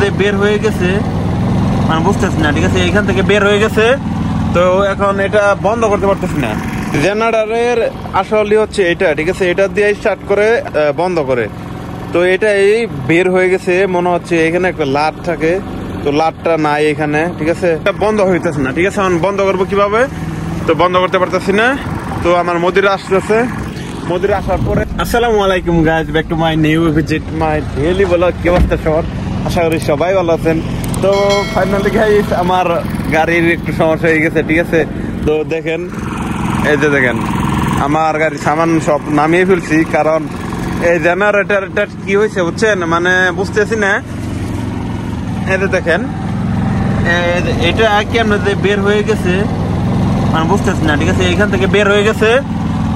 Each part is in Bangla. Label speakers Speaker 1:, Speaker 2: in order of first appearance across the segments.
Speaker 1: যে বের হয়ে গেছে, মানে বুঝতেছি না, ঠিক আছে, এখান থেকে বের হয়ে গেছে। তো এখন এটা বন্ধ করতে পারতেছি না। জেনারেটরের আসলে হচ্ছে এটা, ঠিক আছে, এটা দিয়ে স্টার্ট করে বন্ধ করে। তো এটাই বের হয়ে গেছে মনে হচ্ছে। এখানে একটা লাট থাকে, তো লাটটা নাই এখানে, ঠিক আছে, এটা বন্ধ হইতেছে না, ঠিক আছে। এখন বন্ধ করবো কিভাবে, তো বন্ধ করতে পারতেছি না। তো আমার মদিরা আসতেছে, মদিরা আসার পরে আসসালামু আলাইকুম guys, back to my new visit my daily blog. কি অবস্থা সবার? আশা করি সবাই ভালো আছেন। তো ফাইনালি গাইজ আমার গাড়ির একটু সমস্যা হয়ে গেছে, ঠিক আছে। তো দেখেন, এই যে দেখেন আমার গাড়ির সামান সব নামিয়ে ফেলছি, কারণ এই জেনারেটরটা কি হয়েছে বুঝছেন, মানে বুঝতেছি না। এই যে দেখেন এটা কেমন যে বের হয়ে গেছে, মানে বুঝতেছি না, ঠিক আছে, এখান থেকে বের হয়ে গেছে।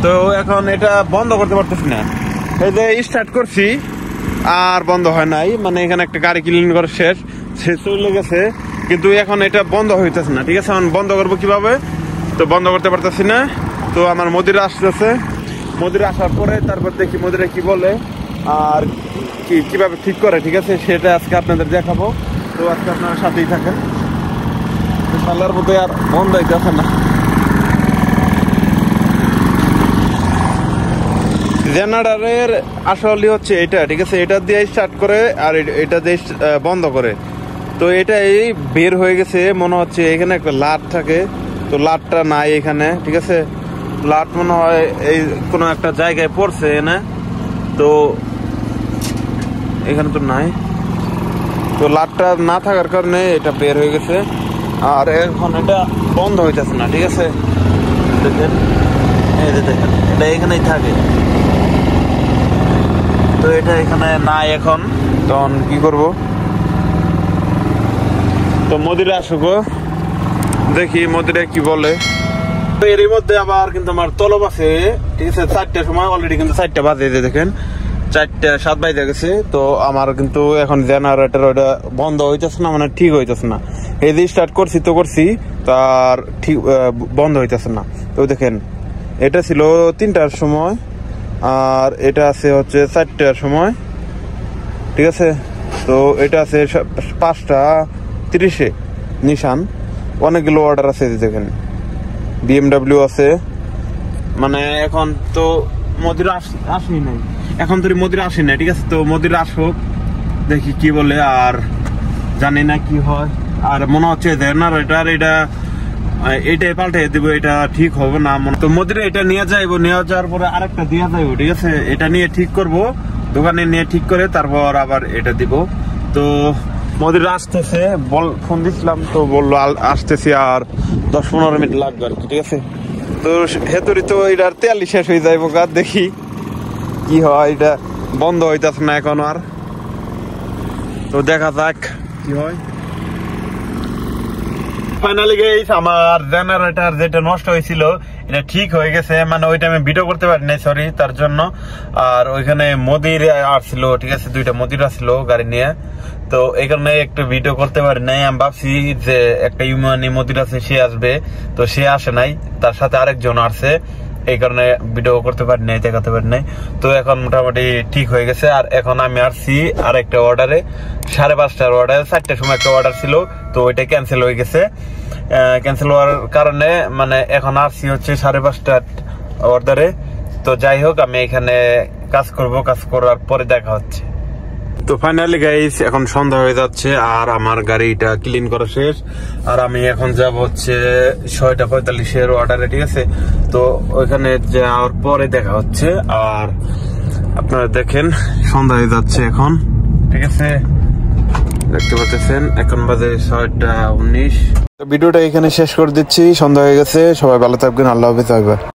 Speaker 1: তো এখন এটা বন্ধ করতে পারতেছি না। এই যে স্টার্ট করছি আর বন্ধ হয় নাই, মানে এখানে একটা গাড়ি ক্লিন করে শেষ চলে গেছে, কিন্তু এখন এটা বন্ধ হইতেছে না, ঠিক আছে। এখন বন্ধ করবো কিভাবে, তো বন্ধ করতে পারতেছি না। তো আমার মদিরা আসতেছে, মদিরা আসার পরে তারপর দেখি মদিরা কি বলে আর কিভাবে ঠিক করে, ঠিক আছে, সেটা আজকে আপনাদের দেখাবো। তো আজকে আপনারা সাথেই থাকেন। সালার মধ্যে আর বন্ধ হইতেছে না। জেনারেটরের আসলে হচ্ছে এটা, ঠিক আছে, এটা দিয়ে স্টার্ট করে আর এটা দিয়ে বন্ধ করে। তো এটাই বের হয়ে গেছে মনে হচ্ছে। এখানে একটা লাট থাকে, তো লাটটা নাই এখানে, ঠিক আছে। লাট মনে হয় এই কোনো একটা জায়গায় পড়ছে না, তো এখানে তো নাই। তো লাটটা না থাকার কারণে এটা বের হয়ে গেছে আর এখন এটা বন্ধ হইতেছে না, ঠিক আছে। দেখেন, এই যে দেখেন এটা এখানেই থাকে, তো এটা এখানে নাই এখন। তখন কি করব, তো মদিরা আসুক, দেখি মদিরা কি বলে। তো এর মধ্যে আবার কিন্তু আমার তলব আছে, ঠিক আছে, 4টার সময় অলরেডি কিন্তু 4টা বাজে, দেখেন 4:07 বাজে গেছে। তো আমার কিন্তু এখন জেনারেটর ওটা বন্ধ হইতেছে না, মানে ঠিক হইতেছে না। এই যে স্টার্ট করছি তো করছি, তার ঠিক বন্ধ হইতেছে না। তো দেখেন এটা ছিল 3টার সময় আর এটা আছে হচ্ছে 4টার সময়, ঠিক আছে। তো এটা আছে 5:30-এ নিশান। অনেকগুলো অর্ডার আছে, দেখেন BMW আছে, মানে এখন তো মদিরা আসেই নাই, এখন তো মদিরা আসে নাই, ঠিক আছে। তো মদিরা আসুক, দেখি কি বলে, আর জানি না কি হয়। আর মনে হচ্ছে জেনারেটর এটাই পাল্টে দিব, এটা ঠিক হবে না। তো মদিরা এটা নিয়ে যাইবো, নিয়ে যাওয়ার পরে আরেকটা দিয়ে যাইবো, ঠিক আছে। এটা নিয়ে ঠিক করব, দোকানে নিয়ে ঠিক করে তারপর আবার এটা দিব। তো মদিরা আসতেছে, ফোন দিছিলাম, তো বললো আসতেছি আর 10-15 মিনিট লাগবে আর কি, ঠিক আছে। তো হেতুরি তো এটার তেলই শেষ হয়ে যাইব, দেখি কি হয়। এটা বন্ধ হইতেছে না এখন আর, তো দেখা যাক কি হয়। ফাইনালি গাইস আমার জেনারেটর যেটা নষ্ট হয়েছিল এটা ঠিক হয়ে গেছে, মানে ওইটা আমি ভিডিও করতে পারি নাই, সরি তার জন্য। আর ওইখানে মদির আসছিল, ঠিক আছে, 2টা মদির আসছিল গাড়ি নিয়ে, তো এই কারণে একটু ভিডিও করতে পারি নাই। আমি ভাবছি যে একটা ইউমানি মদির আছে, সে আসবে, তো সে আসে নাই, তার সাথে আরেকজন আসছে, এই কারণে ভিডিও করতে পারি নাই, দেখাতে পারি নাই। তো এখন মোটামুটি ঠিক হয়ে গেছে। আর এখন আমি আসছি আরেকটা অর্ডারে, 5:30টার অর্ডার, 4টার সময় একটা অর্ডার ছিল, তো ওইটা ক্যান্সেল হয়ে গেছে। ক্যান্সেল হওয়ার কারণে মানে এখন আসছি হচ্ছে 5:30টার অর্ডারে। তো যাই হোক, আমি এখানে কাজ করব, কাজ করার পরে দেখা হচ্ছে। তো ফাইনালি গাইস এখন সন্ধ্যা হয়ে যাচ্ছে আর আমার গাড়িটা ক্লিন করা শেষ। আর আমি এখন যাব হচ্ছে 6:45-এর অর্ডারে, ঠিক আছে। তো ওইখানে যাওয়ার পরে দেখা হচ্ছে। আর আপনারা দেখেন সন্ধ্যা হয়ে যাচ্ছে এখন, ঠিক আছে, দেখতে পাচ্ছেন এখন বাজে 6:19। ভিডিওটা এখানে শেষ করে দিচ্ছি, সন্ধ্যা হয়ে গেছে। সবাই ভালো থাকবেন, আল্লাহ হাফেজ।